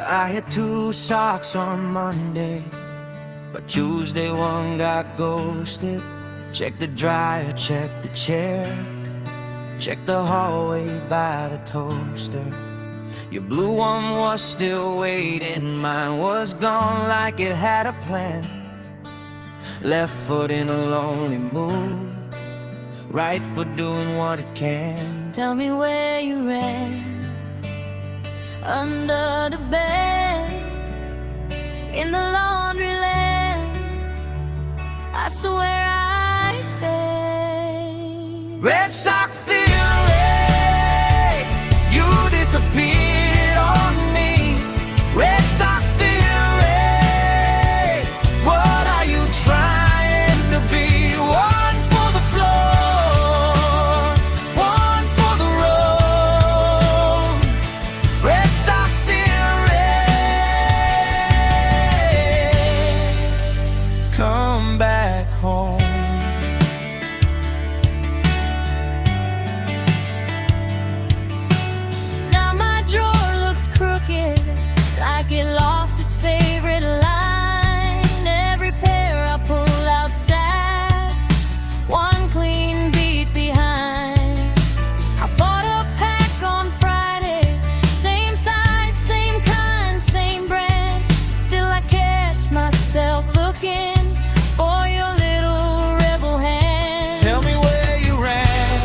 I had 2 socks on Monday, but Tuesday one got ghosted. Check the dryer, check the chair, check the hallway by the toaster. Your blue one was still waiting, mine was gone like it had a plan. Left foot in a lonely mood, right foot doing what it can. Tell me where you ran, under the bed, in the laundry land. I swear I fell. Red sock theory, you disappeared on me. Red sock theory, what are you trying to be? One for the floor, one for the road. Red sock theory, come back home. Like it lost its favorite line. Every pair I pull outside, one clean beat behind. I bought a pack on Friday, same size, same kind, same brand. Still I catch myself looking for your little rebel hand. Tell me where you ran,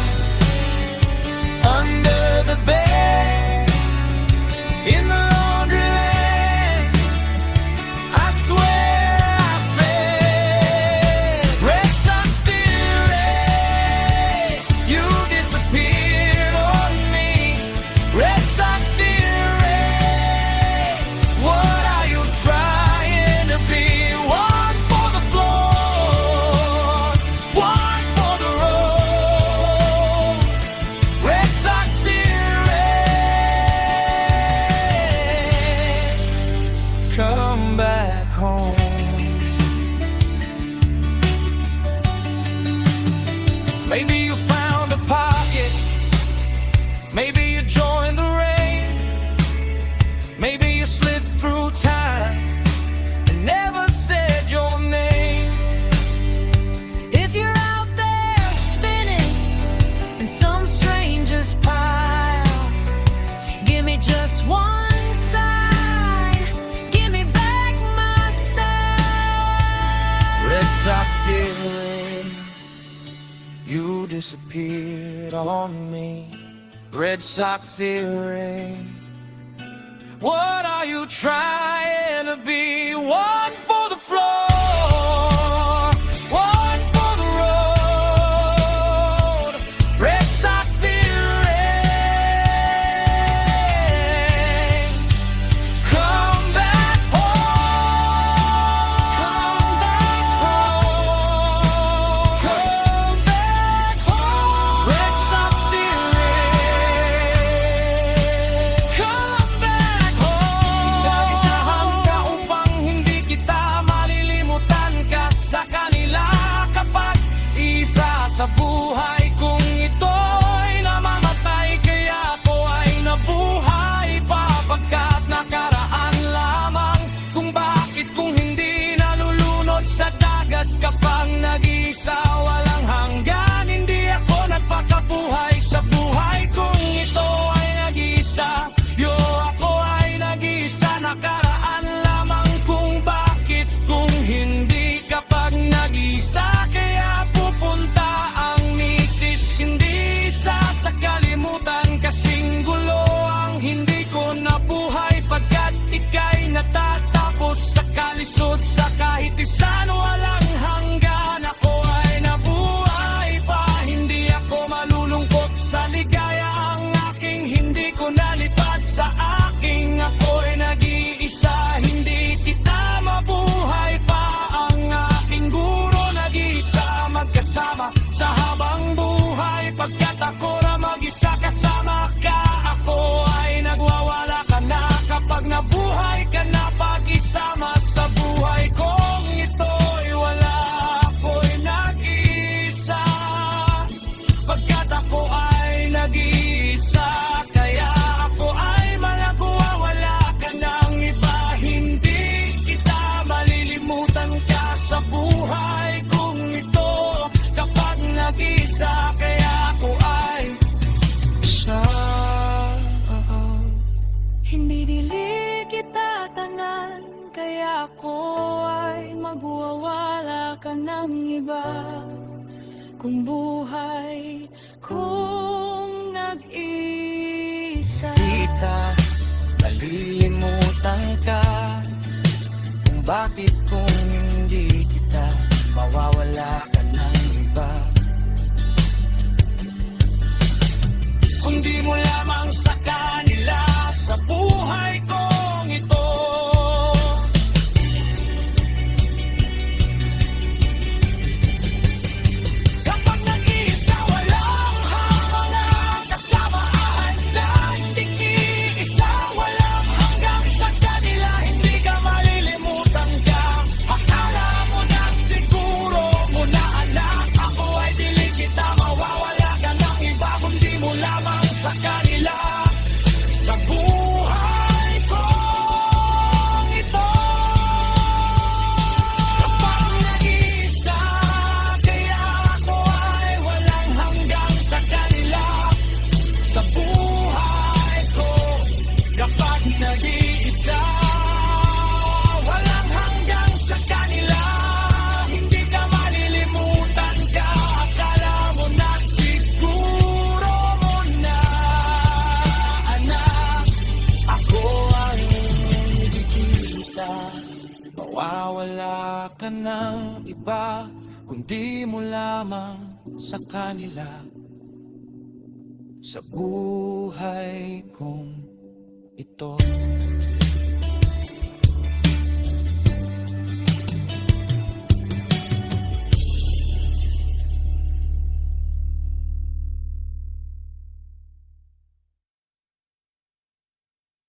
under the bed, in the come back home. Maybe you found a pocket, maybe you joined the rain, maybe you slid through time and never said your name. If you're out there spinning in some stranger's pile, give me just one sock theory, you disappeared on me. Red sock theory, what are you trying to be? One for the floor, one for the road. Red sock theory, come back home. Come back home. Come back home. Red sock theory, come back home. Naisahan ka upang hindi kita malilimutan ka sa kanila kapag isa sa buhay kong ito'y namamatay. Kaya ako ay nabuhay pa pagkat nakaraan lamang. Kung bakit kung hindi nalulunod sa dagat kapag nag-iisa walang hanggan. Hindi ako nagpakabuhay sa buhay kung ito ay nag-iisa. Yo, ako ay nag-iisa, nakaraan lamang. Kung bakit kung hindi kapag nag-iisa. Kaya pupunta ang misis, hindi sa kalimutan. Kasing gulo ang hindi ko nabuhay pagkat ika'y natatapos sa kalisod. Sa kahit isan walang hanggan, ako ay nabuhay pa. Hindi ako malulungkot sa ligaya ang aking hindi ko nalipad sa aking. Ako'y nag-iisa, hindi kita mabuhay pa. Ang aking guro nag-iisa, magkasama sa habang buhay. Pagkat ako na mag-isa kasama ka, ako ay nagwawala ka na kapag nabuhay ka na pag-isama sa buhay kong ito'y wala. Ako'y nag-iisa pagkat ako ay nag-iisa. Kaya ako ay malagwa, wala ka nang iba. ka ng iba. Kung buhay kong nag-isa. Kita, nalilimutan ka. Kung bakit kung hindi kita, mawawala ka ng iba. Kung di mo lamang sa kanila, sa buhay kong ito. Kapag nag-iisa, walang hangalang kasamaan na hindi iisa, walang hanggang sa kanila, hindi ka malilimutan ka. Akala mo na siguro mo na anak, ako ay dili kita, mawawala ka ng iba. Kung di mo lamang sa kanila, sa buhay kong ito. Kapag nag-iisa, kaya ako ay walang hanggang sa kanila. Sa buhay ko, kapag nag-iisa, walang hanggang sa kanila, hindi ka malilimutan ka. Akala mo na siguro mo na anak, ako ang hindi kita. Mawawala ka ng iba, kundi mo lamang sa kanila. Sa buhay kong ito.